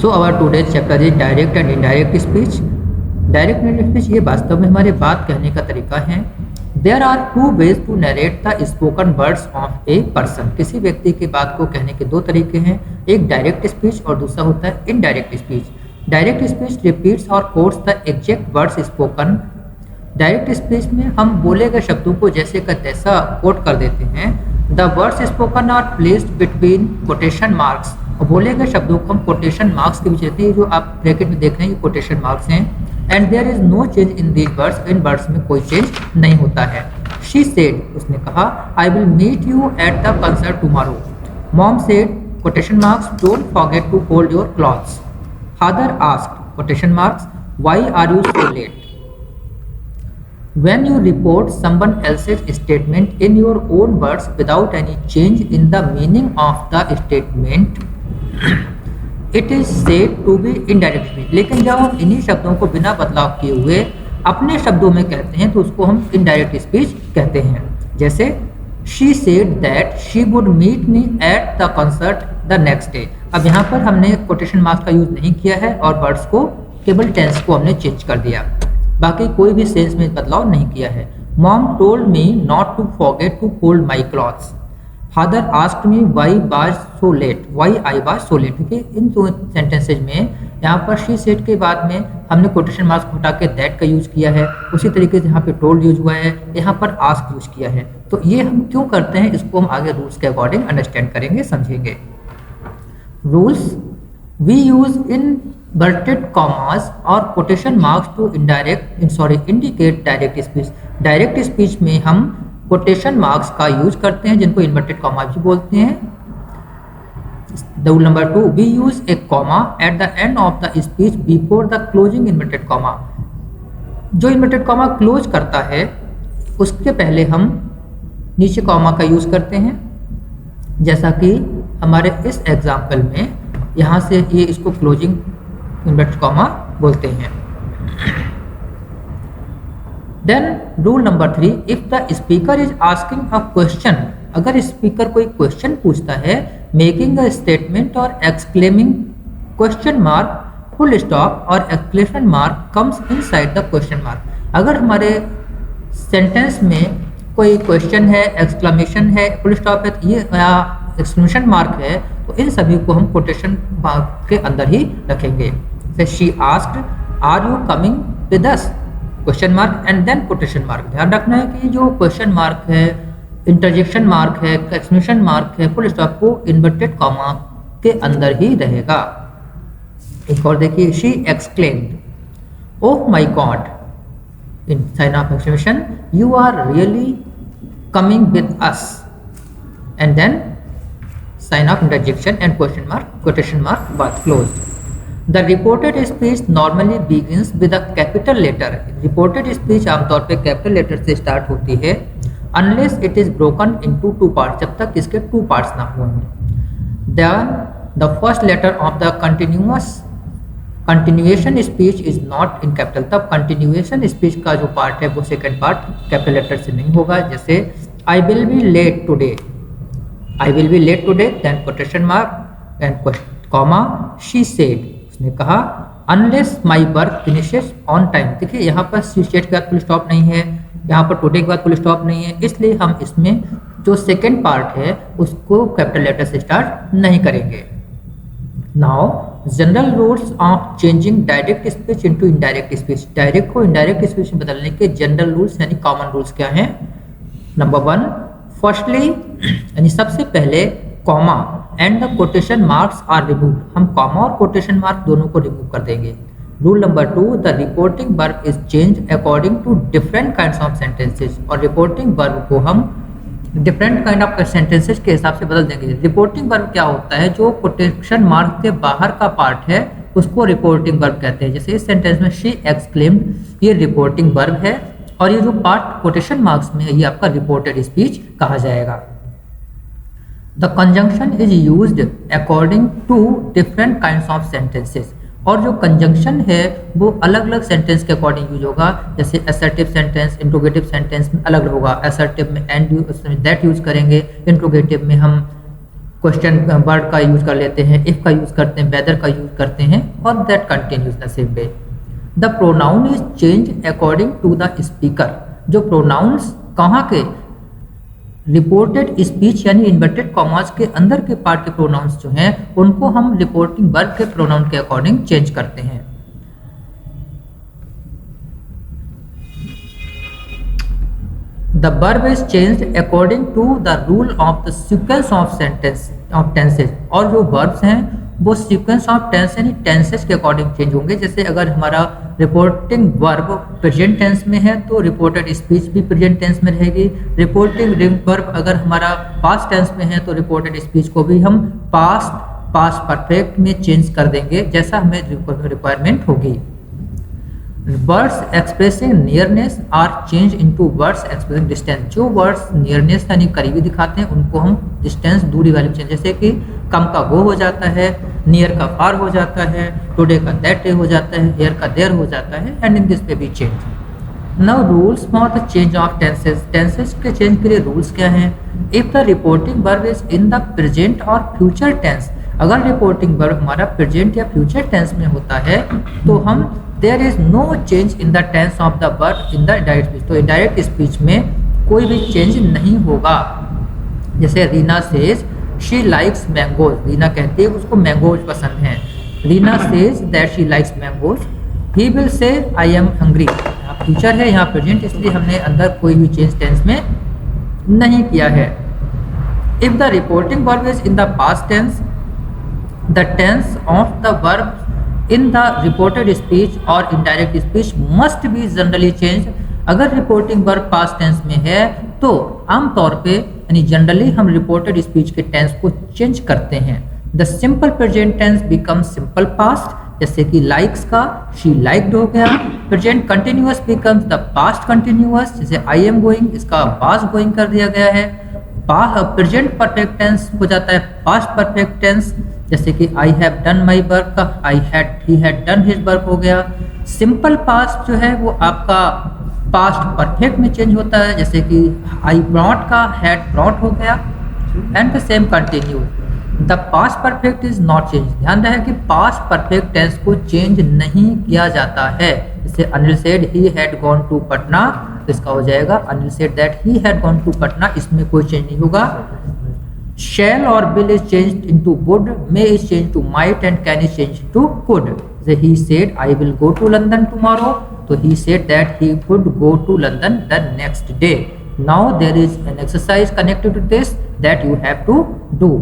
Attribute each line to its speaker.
Speaker 1: So our today's chapter is direct and indirect speech. Direct and speech ये वास्तव में हमारे बात कहने का तरीका है। There are two ways to narrate the spoken words of a person. किसी व्यक्ति की बात को कहने के दो तरीके हैं, एक डायरेक्ट स्पीच और दूसरा होता है indirect speech. Direct speech repeats और quotes the exact words spoken. Direct speech में हम बोले गए शब्दों को जैसे का तैसा कोट कर देते हैं। The words spoken are placed between quotation marks. और बोले गए शब्दों को हम कोटेशन मार्क्स के बीच रखते हैं, जो आप ब्रैकेट में देख रहे हैं ये कोटेशन मार्क्स हैं। And there is no change in these words. इन वर्ड्स में कोई चेंज नहीं होता है। शी सेड, उसने कहा, I will meet you at the concert tomorrow. Mom said, quotation marks, don't forget to fold your clothes. Father asked, quotation marks, why are you so late. When you report someone else's statement in your own words without any change in the meaning of the statement, it is said to be indirect speech। लेकिन जब हम इन्हीं शब्दों को बिना बदलाव किए हुए अपने शब्दों में कहते हैं तो उसको हम इनडायरेक्ट स्पीच कहते हैं। जैसे she said that she would meet me at the concert the next day। अब यहाँ पर हमने कोटेशन मार्क्स का यूज नहीं किया है और वर्ड्स को केवल टेंस को हमने चेंज कर दिया, बाकी कोई भी सेंस में बदलाव नहीं किया है। Mom told me not to forget to fold my clothes. Father asked me why was so late, why I was so late. क्योंकि इन दो सेंटेंसेज में यहाँ पर शी सेड के बाद में हमने कोटेशन मार्क्स को हटा के दैट का यूज किया है। उसी तरीके से यहाँ पे टोल्ड यूज हुआ है, यहाँ पर आस्क यूज किया है। तो ये हम क्यों करते हैं इसको हम आगे रूल्स के अकॉर्डिंग अंडरस्टैंड करेंगे, समझेंगे। Rules we use in inverted commas और quotation marks to indicate direct speech। Direct speech में हम quotation marks का यूज करते हैं जिनको inverted comma भी बोलते हैं। Rule number 2, we use a comma at the end of the speech before the closing inverted comma। जो inverted comma क्लोज करता है उसके पहले हम नीचे कॉमा का यूज करते हैं, जैसा कि हमारे इस एग्जाम्पल में यहाँ से ये इसको क्लोजिंग इन्वर्टेड कॉमा बोलते हैं। Then rule number 3, if the speaker is asking a question. अगर स्पीकर कोई क्वेश्चन पूछता है, मेकिंग अ स्टेटमेंट और exclaiming question mark, full stop और exclamation mark comes inside the question mark. अगर हमारे सेंटेंस में कोई क्वेश्चन है, एक्सक्लेमेशन है, फुल स्टॉप है, ये एक्सक्लेमेशन मार्क है, तो इन सभी को हम कोटेशन मार्क के अंदर ही रखेंगे। She asked, are you coming with us, question mark and then quotation mark. ध्यान रखना है कि जो क्वेश्चन मार्क है, इंटरजेक्शन मार्क है, एक्सक्लेमेशन मार्क है, फुल स्टॉप को इन्वर्टेड कॉमा के अंदर ही रहेगा। एक और देखिए, she exclaimed, oh my god, in sign of exclamation, you are really coming with us, and then sign of interjection and question mark, quotation mark was closed. The reported speech normally begins with a capital letter। reported speech आमतौर पे capital letter से start होती है, unless it is broken into two parts, जब तक इसके two parts ना हुए हों। Then the first letter of the continuation speech is not in capital। तब continuation speech का जो पार्ट है वो सेकेंड पार्ट कैपिटल लेटर से नहीं होगा। जैसे I will be late today, I will be late today, then quotation mark and comma, she said, उसने कहा, unless my work finishes on time। देखिए यहाँ पर she said के बाद फुल स्टॉप नहीं है, यहाँ पर today के बाद फुल स्टॉप नहीं है, इसलिए हम इसमें जो सेकेंड पार्ट है उसको कैपिटल लेटर से स्टार्ट नहीं करेंगे। Now general rules of changing direct speech into indirect speech. Direct को इनडायरेक्ट स्पीच में बदलने के जनरल रूल्स यानी कॉमन रूल्स क्या हैं। नंबर 1, फर्स्टली यानी सबसे पहले comma and the quotation marks are remove. हम कॉमा और कोटेशन मार्क दोनों को रिमूव कर देंगे। Rule number 2, the reporting verb is change according to different kinds of sentences. और रिपोर्टिंग वर्ब को हम डिफरेंट काइंड ऑफ सेंटेंसेस के हिसाब से बदल देंगे। रिपोर्टिंग वर्ब क्या होता है, जो कोटेशन मार्क के बाहर का पार्ट है उसको रिपोर्टिंग वर्ब कहते हैं। जैसे इस सेंटेंस में शी एक्सक्लेम्ड, ये रिपोर्टिंग वर्ब है, और ये जो पार्ट कोटेशन मार्क्स में है ये आपका रिपोर्टेड स्पीच कहा जाएगा। The conjunction is used according to different kinds of sentences. और जो कंजंक्शन है वो अलग अलग सेंटेंस के अकॉर्डिंग यूज होगा। जैसे असर्टिव सेंटेंस, इंट्रोगेटिव सेंटेंस में अलग होगा। असर्टिव में एंड दैट यूज करेंगे, इंट्रोगेटिव में हम क्वेश्चन वर्ड का यूज कर लेते हैं, इफ का यूज करते हैं, वेदर का यूज करते हैं, और that continues the same way. The pronoun is change according to the speaker. जो प्रोनाउंस कहाँ के, रिपोर्टेड स्पीच यानी इन्वर्टेड कॉमास के अंदर के पार्ट के प्रोनाउंस जो हैं उनको हम रिपोर्टिंग वर्ब के प्रोनाउन के अकॉर्डिंग चेंज करते हैं। The verb is changed according to the rule of the sequence of tenses। और जो verbs हैं वो sequence of tense यानी tenses के अकॉर्डिंग चेंज होंगे। जैसे अगर हमारा रिपोर्टिंग वर्ब प्रेजेंट टेंस में है तो रिपोर्टेड स्पीच भी प्रेजेंट टेंस में रहेगी। रिपोर्टिंग वर्ब अगर हमारा पास्ट टेंस में है तो रिपोर्टेड स्पीच को भी हम पास्ट परफेक्ट में चेंज कर देंगे जैसा हमें रिक्वायरमेंट होगी। Words expressing nearness are change into words expressing distance. जो वर्ड्स नियरनेस यानी करीबी दिखाते हैं उनको हम डिस्टेंस दूरी वाले चेंज, जैसे कि कम का वो हो जाता है, नियर का फार हो जाता है, टुडे का दैट डे हो जाता है, हियर का देयर हो जाता है, एंड इन दिस पे भी change. Now rules for the change of tenses. Tenses के चेंज के लिए रूल्स क्या हैं? If the reporting verb is in the present और फ्यूचर टेंस, अगर रिपोर्टिंग वर्ब हमारा प्रेजेंट या फ्यूचर टेंस में होता है तो हम there is no change in the tense of the verb in the direct speech. तो इनडायरेक्ट स्पीच में कोई भी चेंज नहीं होगा। जैसे Reena says she likes mangoes, Reena कहती है उसको मैंगोज पसंद हैं। Reena says that she likes mangoes, he will say I am hungry. यहाँ फ्यूचर है, यहाँ प्रेजेंट, इसलिए हमने अंदर कोई भी चेंज टेंस में नहीं किया है। If the reporting verb is in the past tense, the tense of the verb in the reported speech or indirect speech must be generally changed। अगर रिपोर्टिंग वर्ब पास्ट टेंस में है तो आमतौर पे यानी जनरली हम रिपोर्टेड स्पीच के टेंस को चेंज करते हैं। The simple present tense become simple past, जैसे कि लाइक्स का शी लाइक्ड हो गया। Present continuous becomes the past continuous, जैसे आई एम गोइंग इसका पास्ट गोइंग कर दिया गया है। प्रेजेंट परफेक्ट टेंस हो जाता है पास्ट परफेक्ट टेंस, जैसे कि I have done my work का he had done his work हो गया। सिंपल पास्ट जो है वो आपका पास्ट परफेक्ट में चेंज होता है, जैसे कि आई ब्रॉट का हैड ब्रॉट हो गया, and the same continue. The past perfect is not change. ध्यान रहे कि पास्ट परफेक्ट टेंस को चेंज नहीं किया जाता है। जैसे Anil said he had gone to Patna, तो इसका हो जाएगा Anil said that he had gone to Patna, इसमें कोई चेंज नहीं होगा। Shall or will is changed into would, may is changed to might, and can is changed to could. So he said I will go to London tomorrow, so he said that he would go to London the next day. Now there is an exercise connected to this that you have to do.